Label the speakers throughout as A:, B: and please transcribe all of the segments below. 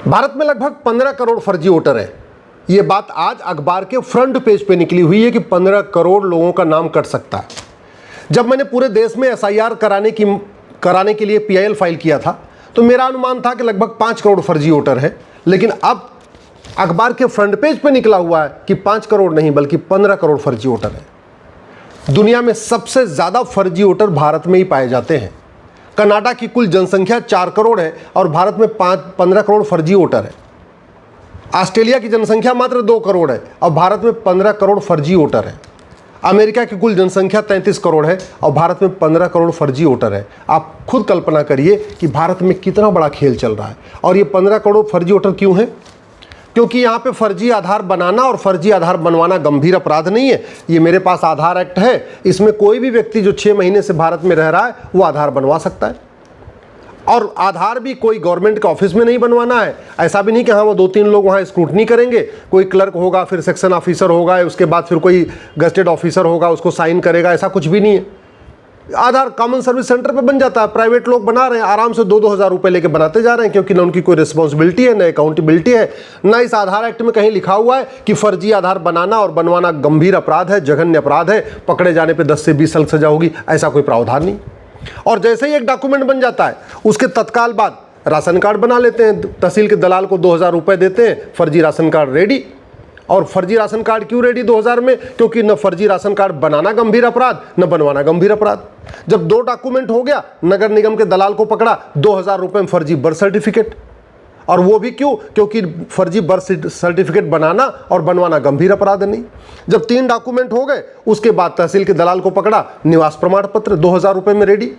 A: भारत में लगभग 15 करोड़ फर्जी वोटर हैं। ये बात आज अखबार के फ्रंट पेज पे निकली हुई है कि 15 करोड़ लोगों का नाम कट सकता है। जब मैंने पूरे देश में एसआईआर कराने के लिए पीआईएल फाइल किया था तो मेरा अनुमान था कि लगभग 5 करोड़ फर्जी वोटर हैं, लेकिन अब अखबार के फ्रंट पेज पे निकला हुआ है कि 5 करोड़ नहीं बल्कि 15 करोड़ फर्जी वोटर हैं। दुनिया में सबसे ज़्यादा फर्जी वोटर भारत में ही पाए जाते हैं। कनाडा की कुल जनसंख्या 4 करोड़ है और भारत में 15 करोड़ फर्जी वोटर है। ऑस्ट्रेलिया की जनसंख्या मात्र 2 करोड़ है और भारत में 15 करोड़ फर्जी वोटर है। अमेरिका की कुल जनसंख्या 33 करोड़ है और भारत में 15 करोड़ फर्जी वोटर है। आप खुद कल्पना करिए कि भारत में कितना बड़ा खेल चल रहा है। और ये 15 करोड़ फर्जी वोटर क्यों है? क्योंकि यहाँ पे फर्जी आधार बनाना और फर्जी आधार बनवाना गंभीर अपराध नहीं है। ये मेरे पास आधार एक्ट है, इसमें कोई भी व्यक्ति जो 6 महीने से भारत में रह रहा है वो आधार बनवा सकता है। और आधार भी कोई गवर्नमेंट के ऑफिस में नहीं बनवाना है। ऐसा भी नहीं कि हाँ वो 2-3 लोग वहाँ स्क्रूटनी करेंगे, कोई क्लर्क होगा, फिर सेक्शन ऑफिसर होगा, उसके बाद फिर कोई गजेटेड ऑफिसर होगा उसको साइन करेगा, ऐसा कुछ भी नहीं है। आधार कॉमन सर्विस सेंटर पे बन जाता है। प्राइवेट लोग बना रहे हैं, आराम से 2-2 हज़ार रुपये लेके बनाते जा रहे हैं, क्योंकि ना उनकी कोई रिस्पॉन्सिबिलिटी है, ना अकाउंटेबिलिटी है, ना इस आधार एक्ट में कहीं लिखा हुआ है कि फर्जी आधार बनाना और बनवाना गंभीर अपराध है, जघन्य अपराध है, पकड़े जाने पे 10 से 20 साल सजा होगी। ऐसा कोई प्रावधान नहीं। और जैसे ही एक डॉक्यूमेंट बन जाता है उसके तत्काल बाद राशन कार्ड बना लेते हैं। तहसील के दलाल को 2000 रुपये देते हैं, फर्जी राशन कार्ड रेडी। और फर्जी राशन कार्ड क्यों रेडी 2000 में? क्योंकि न फर्जी राशन कार्ड बनाना गंभीर अपराध, न बनवाना गंभीर अपराध। जब 2 डॉक्यूमेंट हो गया, नगर निगम के दलाल को पकड़ा, 2000 रुपये में फर्जी बर्थ सर्टिफिकेट। और वो भी क्यों? क्योंकि फर्जी बर्थ सर्टिफिकेट बनाना और बनवाना गंभीर अपराध नहीं। जब 3 डॉक्यूमेंट हो गए उसके बाद तहसील के दलाल को पकड़ा, निवास प्रमाण पत्र 2000 रुपये में रेडी।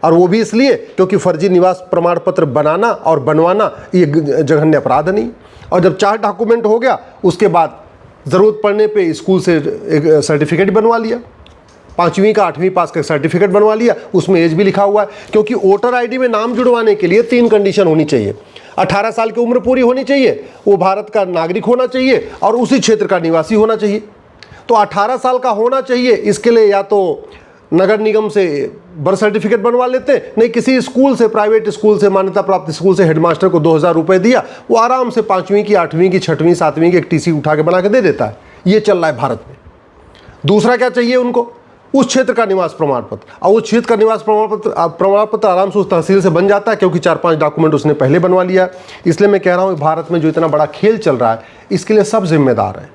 A: और वो भी इसलिए क्योंकि फर्जी निवास प्रमाण पत्र बनाना और बनवाना ये जघन्य अपराध नहीं। और जब 4 डॉक्यूमेंट हो गया उसके बाद ज़रूरत पड़ने पे स्कूल से एक सर्टिफिकेट बनवा लिया, 5वीं का 8वीं पास का सर्टिफिकेट बनवा लिया, उसमें एज भी लिखा हुआ है। क्योंकि वोटर आईडी में नाम जुड़वाने के लिए 3 कंडीशन होनी चाहिए। 18 साल की उम्र पूरी होनी चाहिए, वो भारत का नागरिक होना चाहिए और उसी क्षेत्र का निवासी होना चाहिए। तो 18 साल का होना चाहिए, इसके लिए या तो नगर निगम से बर्थ सर्टिफिकेट बनवा लेते, नहीं किसी स्कूल से, प्राइवेट स्कूल से, मान्यता प्राप्त स्कूल से हेडमास्टर को 2000 रुपये दिया, वो आराम से 5वीं की, 8वीं की, 6वीं, 7वीं की एक टीसी उठा के बना के दे देता है। ये चल रहा है भारत में। दूसरा क्या चाहिए उनको? उस क्षेत्र का निवास प्रमाण पत्र। और उस क्षेत्र का निवास प्रमाण पत्र आराम से उस तहसील से बन जाता है, क्योंकि 4-5 डॉक्यूमेंट उसने पहले बनवा लिया। इसलिए मैं कह रहा हूँ भारत में जो इतना बड़ा खेल चल रहा है इसके लिए सब जिम्मेदार हैं।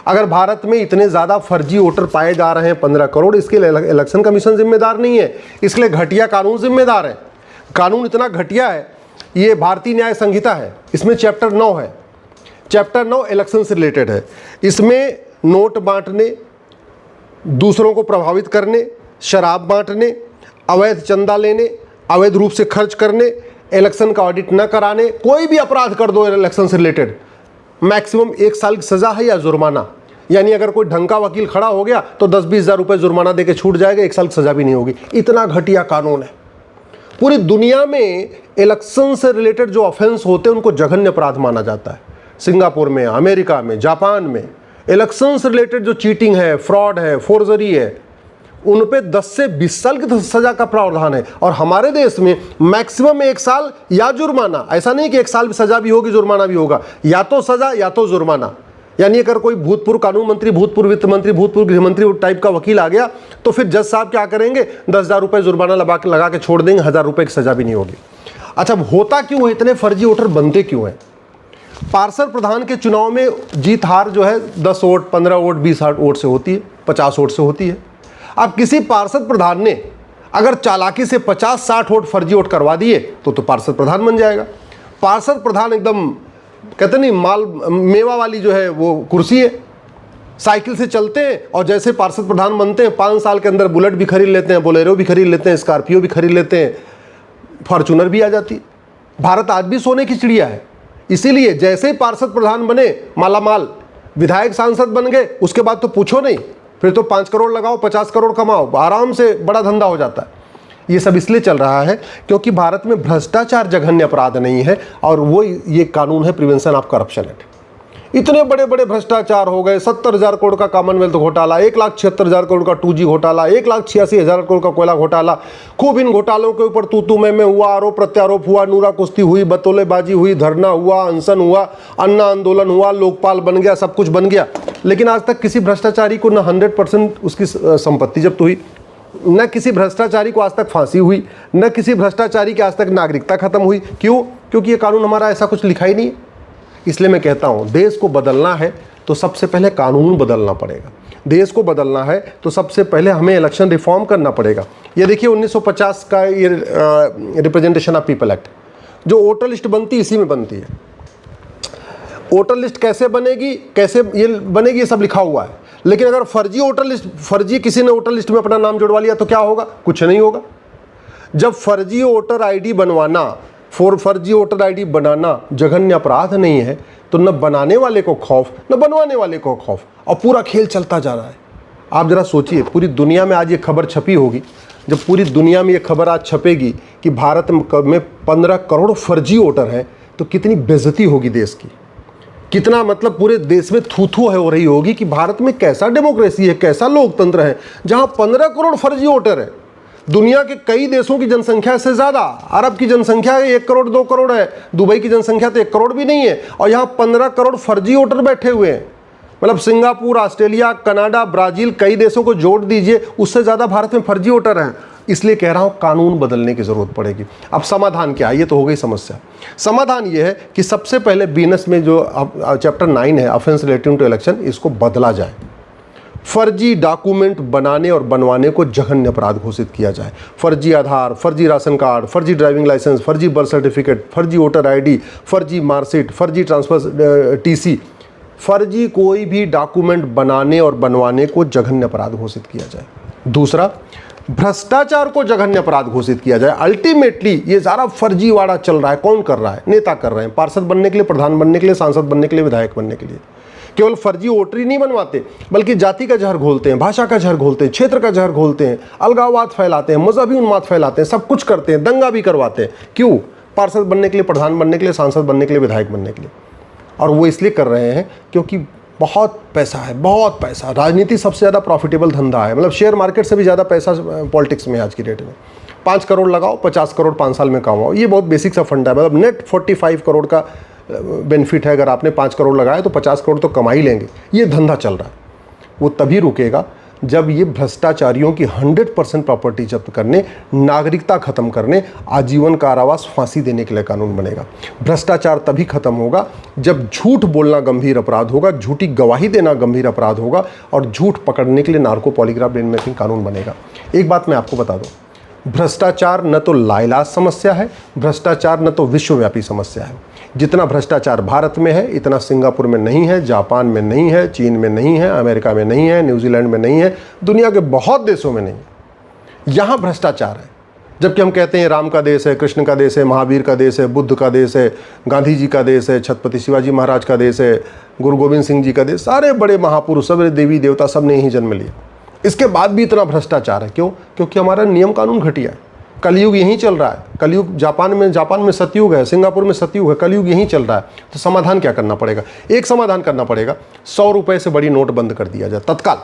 A: अगर भारत में इतने ज़्यादा फर्जी वोटर पाए जा रहे हैं 15 करोड़, इसके लिए इलेक्शन कमीशन जिम्मेदार नहीं है, इसके लिए घटिया कानून जिम्मेदार है। कानून इतना घटिया है, ये भारतीय न्याय संहिता है, इसमें चैप्टर 9 है। चैप्टर 9 इलेक्शन से रिलेटेड है। इसमें नोट बांटने, दूसरों को प्रभावित करने, शराब बांटने, अवैध चंदा लेने, अवैध रूप से खर्च करने, इलेक्शन का ऑडिट न कराने, कोई भी अपराध कर दो इलेक्शन से रिलेटेड, मैक्सिमम 1 साल की सज़ा है या जुर्माना। यानी अगर कोई ढंग का वकील खड़ा हो गया तो 10-20 हज़ार रुपये जुर्माना देके छूट जाएगा, 1 साल की सज़ा भी नहीं होगी। इतना घटिया कानून है। पूरी दुनिया में इलेक्शन से रिलेटेड जो ऑफेंस होते हैं उनको जघन्य अपराध माना जाता है। सिंगापुर में, अमेरिका में, जापान में इलेक्शन से रिलेटेड जो चीटिंग है, फ्रॉड है, फोर्जरी है, उन पे 10 से 20 साल की सज़ा का प्रावधान है। और हमारे देश में मैक्सिमम 1 साल या जुर्माना। ऐसा नहीं कि 1 साल सज़ा भी होगी, जुर्माना भी होगा, या तो सज़ा या तो जुर्माना। यानी अगर कोई भूतपूर्व कानून मंत्री, भूतपूर्व वित्त मंत्री, भूतपूर्व गृह मंत्री टाइप का वकील आ गया तो फिर जज साहब क्या करेंगे? 10,000 रुपये जुर्माना लगा के छोड़ देंगे, 1000 रुपये की सज़ा भी नहीं होगी। अच्छा, होता क्यों है? इतने फर्जी वोटर बनते क्यों हैं? पार्षद प्रधान के चुनाव में जीत हार जो है 10 वोट, 15 वोट, 20 वोट से होती है, 50 वोट से होती है। अब किसी पार्षद प्रधान ने अगर चालाकी से 50-60 वोट फर्जी वोट करवा दिए तो पार्षद प्रधान बन जाएगा। पार्षद प्रधान एकदम कहते नहीं, माल मेवा वाली जो है वो कुर्सी है। साइकिल से चलते हैं और जैसे पार्षद प्रधान बनते हैं 5 साल के अंदर बुलेट भी खरीद लेते हैं, बोलेरो भी खरीद लेते हैं, स्कॉर्पियो भी खरीद लेते हैं, फॉर्चूनर भी आ जाती है। भारत आज भी सोने की चिड़िया है। इसीलिए जैसे ही पार्षद प्रधान बने मालामाल, विधायक सांसद बन गए, उसके बाद तो पूछो नहीं, फिर तो 5 करोड़ लगाओ, 50 करोड़ कमाओ, आराम से बड़ा धंधा हो जाता है। ये सब इसलिए चल रहा है क्योंकि भारत में भ्रष्टाचार जघन्य अपराध नहीं है और वो ये कानून है प्रिवेंशन ऑफ करप्शन एक्ट। इतने बड़े बड़े भ्रष्टाचार हो गए। 70,000 करोड़ का कॉमनवेल्थ घोटाला, 1,76,000 करोड़ का 2G घोटाला, 1,86,000 करोड़ का कोयला घोटाला। खूब इन घोटालों के ऊपर तू मैं हुआ, आरोप प्रत्यारोप हुआ, नूरा कुश्ती हुई, बतौलेबाजी हुई, धरना हुआ, अनशन हुआ, अन्ना आंदोलन हुआ, लोकपाल बन गया, सब कुछ बन गया। लेकिन आज तक किसी भ्रष्टाचारी को न 100% उसकी संपत्ति जब्त हुई, न किसी भ्रष्टाचारी को आज तक फांसी हुई, न किसी भ्रष्टाचारी की आज तक नागरिकता खत्म हुई। क्यों? क्योंकि ये कानून हमारा ऐसा कुछ लिखा ही नहीं है। इसलिए मैं कहता हूं, देश को बदलना है तो सबसे पहले कानून बदलना पड़ेगा। देश को बदलना है तो सबसे पहले हमें इलेक्शन रिफॉर्म करना पड़ेगा। ये देखिए 1950 का ये रिप्रेजेंटेशन ऑफ पीपल एक्ट, जो वोटर लिस्ट बनती इसी में बनती है। वोटर लिस्ट कैसे बनेगी, कैसे ये बनेगी, ये सब लिखा हुआ है। लेकिन अगर फर्जी वोटर लिस्ट, फर्जी किसी ने वोटर लिस्ट में अपना नाम जुड़वा लिया तो क्या होगा? कुछ नहीं होगा। जब फर्जी वोटर आईडी बनवाना, फर्जी वोटर आईडी बनाना जघन्य अपराध नहीं है, तो न बनाने वाले को खौफ, न बनवाने वाले को खौफ, और पूरा खेल चलता जा रहा है। आप जरा सोचिए, पूरी दुनिया में आज ये खबर छपी होगी, जब पूरी दुनिया में ये खबर आज छपेगी कि भारत में 15 करोड़ फर्जी वोटर हैं, तो कितनी बेइज्जती होगी देश की। कितना मतलब पूरे देश में थू थू हो रही होगी कि भारत में कैसा डेमोक्रेसी है, कैसा लोकतंत्र है, जहां 15 करोड़ फर्जी वोटर है। दुनिया के कई देशों की जनसंख्या से ज्यादा, अरब की जनसंख्या 1 करोड़ 2 करोड़ है, दुबई की जनसंख्या तो 1 करोड़ भी नहीं है, और यहाँ 15 करोड़ फर्जी वोटर बैठे हुए हैं। मतलब सिंगापुर, ऑस्ट्रेलिया, कनाडा, ब्राजील, कई देशों को जोड़ दीजिए, उससे ज्यादा भारत में फर्जी वोटर हैं। इसलिए कह रहा हूं कानून बदलने की जरूरत पड़ेगी। अब समाधान क्या है? ये तो हो गई समस्या। समाधान ये है कि सबसे पहले बीएनएस में जो चैप्टर 9 है, ऑफेंस रिलेटिंग टू इलेक्शन, इसको बदला जाए। फर्जी डॉक्यूमेंट बनाने और बनवाने को जघन्य अपराध घोषित किया जाए। फर्जी आधार, फर्जी राशन कार्ड, फर्जी ड्राइविंग लाइसेंस, फर्जी बर्थ सर्टिफिकेट, फर्जी वोटर आईडी, फर्जी मार्कशीट, फर्जी ट्रांसफर टीसी, फर्जी कोई भी डॉक्यूमेंट बनाने और बनवाने को जघन्य अपराध घोषित किया जाए। दूसरा, भ्रष्टाचार को जघन्य अपराध घोषित किया जाए। अल्टीमेटली ये सारा फर्जीवाड़ा चल रहा है, कौन कर रहा है? नेता कर रहे हैं, पार्षद बनने के लिए, प्रधान बनने के लिए, सांसद बनने के लिए, विधायक बनने के लिए। केवल फर्जी वोटर ही नहीं बनवाते, बल्कि जाति का जहर घोलते हैं, भाषा का जहर घोलते हैं, क्षेत्र का जहर घोलते हैं, अलगाववाद फैलाते हैं, मजहबी उन्माद फैलाते हैं, सब कुछ करते हैं, दंगा भी करवाते हैं। क्यों? पार्षद बनने के लिए, प्रधान बनने के लिए, सांसद बनने के लिए, विधायक बनने के लिए। और वो इसलिए कर रहे हैं क्योंकि बहुत पैसा है, बहुत पैसा। राजनीति सबसे ज़्यादा प्रॉफिटेबल धंधा है, मतलब शेयर मार्केट से भी ज़्यादा पैसा पॉलिटिक्स में आज की डेट में। 5 करोड़ लगाओ, 50 करोड़ 5 साल में कमाओ। ये बहुत बेसिक सा फंडा है। मतलब नेट 45 करोड़ का बेनिफिट है। अगर आपने 5 करोड़ लगाया तो 50 करोड़ तो कमा ही लेंगे। ये धंधा चल रहा है। वो तभी रुकेगा जब ये भ्रष्टाचारियों की 100% प्रॉपर्टी जब्त करने, नागरिकता खत्म करने, आजीवन कारावास, फांसी देने के लिए कानून बनेगा। भ्रष्टाचार तभी खत्म होगा जब झूठ बोलना गंभीर अपराध होगा, झूठी गवाही देना गंभीर अपराध होगा, और झूठ पकड़ने के लिए नार्को पॉलीग्राफ ब्रेन मैपिंग कानून बनेगा। एक बात मैं आपको बता दूं, भ्रष्टाचार न तो लाइलाज समस्या है, भ्रष्टाचार न तो विश्वव्यापी समस्या है। जितना भ्रष्टाचार भारत में है, इतना सिंगापुर में नहीं है, जापान में नहीं है, चीन में नहीं है, अमेरिका में नहीं है, न्यूजीलैंड में नहीं है, दुनिया के बहुत देशों में नहीं है। यहाँ भ्रष्टाचार है। जबकि हम कहते हैं राम का देश है, कृष्ण का देश है, महावीर का देश है, बुद्ध का देश है, गांधी जी का देश है, छत्रपति शिवाजी महाराज का देश है, गुरु गोविंद सिंह जी का देश, सारे बड़े महापुरुष, सब देवी देवता, सब ने यहीं जन्म लिया। इसके बाद भी इतना भ्रष्टाचार है। क्यों? क्योंकि हमारा नियम कानून घटिया है। कलयुग यहीं चल रहा है। कलयुग जापान में सतयुग है, सिंगापुर में सतयुग है, कलयुग यहीं चल रहा है। तो समाधान क्या करना पड़ेगा? एक समाधान करना पड़ेगा, 100 रुपये से बड़ी नोट बंद कर दिया जाए तत्काल।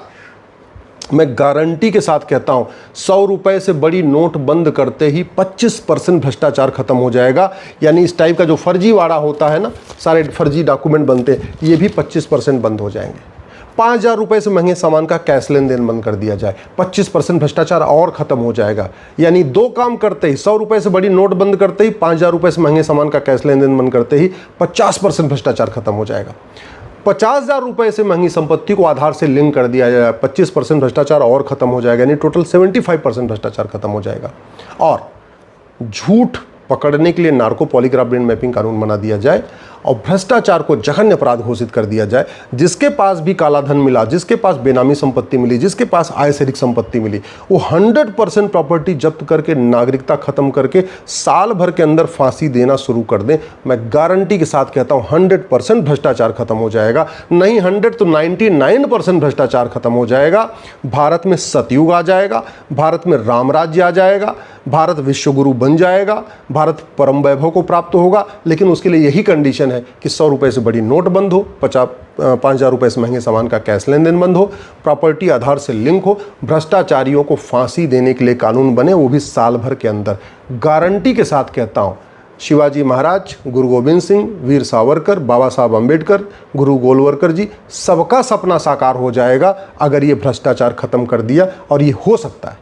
A: मैं गारंटी के साथ कहता हूं, 100 रुपये से बड़ी नोट बंद करते ही 25% भ्रष्टाचार खत्म हो जाएगा। यानी इस टाइप का जो फर्जीवाड़ा होता है ना, सारे फर्जी डॉक्यूमेंट बनते हैं, ये भी 25% बंद हो जाएंगे। 5,000 रुपये से महंगे सामान का कैश लेन देन बंद कर दिया जाए, 25% भ्रष्टाचार और खत्म हो जाएगा। यानी 2 काम करते ही, 100 रुपये से बड़ी नोट बंद करते ही, 5,000 रुपये से महंगे सामान का कैश लेन देन बंद करते ही 50% भ्रष्टाचार खत्म हो जाएगा। 50,000 रुपये से महंगी संपत्ति को आधार से लिंक कर दिया जाए, 25% भ्रष्टाचार और खत्म हो जाएगा। यानी टोटल 75% भ्रष्टाचार खत्म हो जाएगा। और झूठ पकड़ने के लिए नार्को पॉलीग्राफ ब्रेन मैपिंग कानून बना दिया जाए, और भ्रष्टाचार को जघन्य अपराध घोषित कर दिया जाए। जिसके पास भी काला धन मिला, जिसके पास बेनामी संपत्ति मिली, जिसके पास आय से अधिक संपत्ति मिली, वो 100% प्रॉपर्टी जब्त करके, नागरिकता खत्म करके, साल भर के अंदर फांसी देना शुरू कर दें। मैं गारंटी के साथ कहता हूं 100% भ्रष्टाचार खत्म हो जाएगा। नहीं 100 तो 99% भ्रष्टाचार खत्म हो जाएगा। भारत में सतयुग आ जाएगा, भारत में राम राज्य आ जाएगा, भारत विश्वगुरु बन जाएगा, भारत परम वैभव को प्राप्त होगा, लेकिन उसके लिए यही कंडीशन है कि 100 रुपये से बड़ी नोट बंद हो, 5,000 रुपये से महंगे सामान का कैश लेन देन बंद हो, प्रॉपर्टी आधार से लिंक हो, भ्रष्टाचारियों को फांसी देने के लिए कानून बने, वो भी साल भर के अंदर। गारंटी के साथ कहता हूँ, शिवाजी महाराज, गुरु गोविंद सिंह, वीर सावरकर, बाबा साहब अम्बेडकर, गुरु गोलवलकर जी, सबका सपना साकार हो जाएगा अगर ये भ्रष्टाचार खत्म कर दिया, और ये हो सकता है।